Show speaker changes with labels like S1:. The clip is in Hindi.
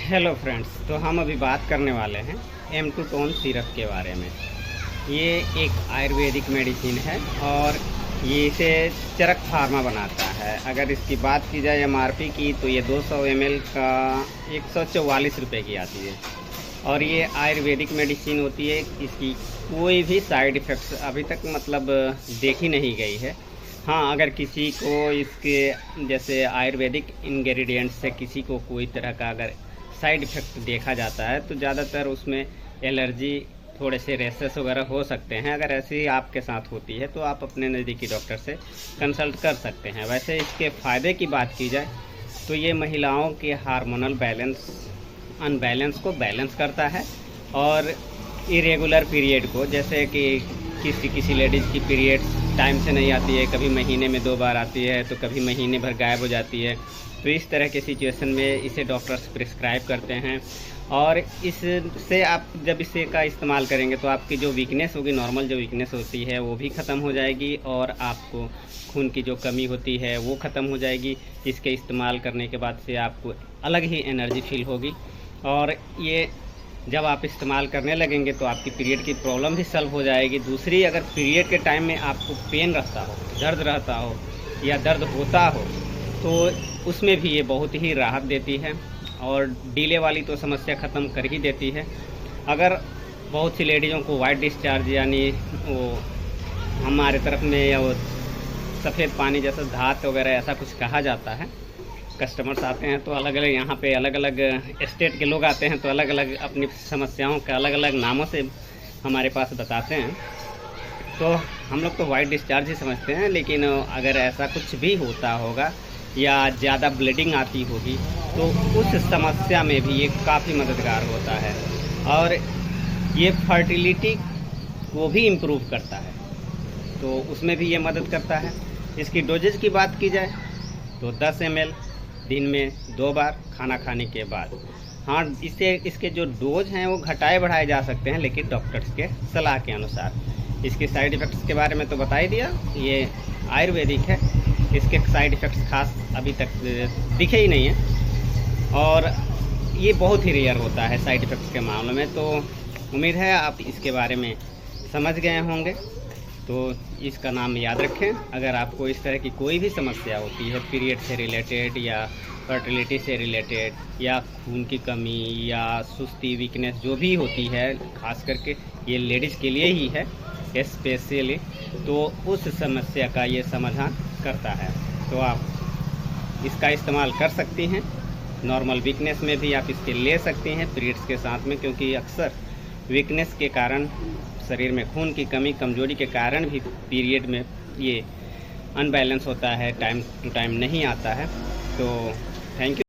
S1: हेलो फ्रेंड्स, तो हम अभी बात करने वाले हैं M2 टोन सिरप के बारे में। ये एक आयुर्वेदिक मेडिसिन है और ये इसे चरक फार्मा बनाता है। अगर इसकी बात की जाए MRP की तो ये 200 ml का 144 रुपये की आती है और ये आयुर्वेदिक मेडिसिन होती है। इसकी कोई भी साइड इफ़ेक्ट्स अभी तक मतलब देखी नहीं गई है। हाँ, अगर किसी को इसके जैसे आयुर्वेदिक इंग्रेडिएंट्स से किसी को कोई तरह का अगर साइड इफ़ेक्ट देखा जाता है तो ज़्यादातर उसमें एलर्जी, थोड़े से रेसेस वगैरह हो सकते हैं। अगर ऐसी आपके साथ होती है तो आप अपने नज़दीकी डॉक्टर से कंसल्ट कर सकते हैं। वैसे इसके फ़ायदे की बात की जाए तो ये महिलाओं के हार्मोनल अनबैलेंस को बैलेंस करता है और इरेगुलर पीरियड को, जैसे कि किसी लेडीज़ की पीरियड्स टाइम से नहीं आती है, कभी महीने में 2 बार आती है तो कभी महीने भर गायब हो जाती है, तो इस तरह के सिचुएशन में इसे डॉक्टर्स प्रिस्क्राइब करते हैं। और इससे आप जब इसे का इस्तेमाल करेंगे तो आपकी जो वीकनेस होगी, नॉर्मल जो वीकनेस होती है वो भी ख़त्म हो जाएगी और आपको खून की जो कमी होती है वो ख़त्म हो जाएगी। इसके इस्तेमाल करने के बाद से आपको अलग ही एनर्जी फील होगी और ये जब आप इस्तेमाल करने लगेंगे तो आपकी पीरियड की प्रॉब्लम भी सॉल्व हो जाएगी। दूसरी, अगर पीरियड के टाइम में आपको पेन रहता हो, दर्द रहता हो या दर्द होता हो तो उसमें भी ये बहुत ही राहत देती है और डिले वाली तो समस्या ख़त्म कर ही देती है। अगर बहुत सी लेडीज़ों को वाइट डिस्चार्ज यानी वो हमारे तरफ में वो सफ़ेद पानी जैसा धात वगैरह ऐसा कुछ कहा जाता है, कस्टमर्स आते हैं तो अलग अलग यहाँ पे अलग अलग स्टेट के लोग आते हैं तो अलग अलग अपनी समस्याओं का अलग अलग नामों से हमारे पास बताते हैं। तो हम लोग तो वाइट डिस्चार्ज ही समझते हैं, लेकिन अगर ऐसा कुछ भी होता होगा या ज़्यादा ब्लीडिंग आती होगी तो उस समस्या में भी ये काफ़ी मददगार होता है और ये फर्टिलिटी को भी इम्प्रूव करता है, तो उसमें भी ये मदद करता है। इसकी डोजेज की बात की जाए तो 10 ml दिन में 2 बार खाना खाने के बाद। हाँ, इसके जो डोज हैं वो घटाए बढ़ाए जा सकते हैं, लेकिन डॉक्टर्स के सलाह के अनुसार। इसके साइड इफ़ेक्ट्स के बारे में तो बता ही दिया, ये आयुर्वेदिक है, इसके साइड इफ़ेक्ट्स खास अभी तक दिखे ही नहीं हैं और ये बहुत ही रेयर होता है साइड इफ़ेक्ट्स के मामले में। तो उम्मीद है आप इसके बारे में समझ गए होंगे, तो इसका नाम याद रखें। अगर आपको इस तरह की कोई भी समस्या होती है पीरियड से रिलेटेड या फर्टिलिटी से रिलेटेड या खून की कमी या सुस्ती, वीकनेस जो भी होती है, खास करके ये लेडीज़ के लिए ही है स्पेशली, तो उस समस्या का ये समाधान करता है। तो आप इसका इस्तेमाल कर सकती हैं। नॉर्मल वीकनेस में भी आप इसके ले सकती हैं पीरियड्स के साथ में, क्योंकि अक्सर वीकनेस के कारण, शरीर में खून की कमी कमजोरी के कारण भी पीरियड में ये अनबैलेंस होता है, टाइम टू टाइम नहीं आता है। तो थैंक यू।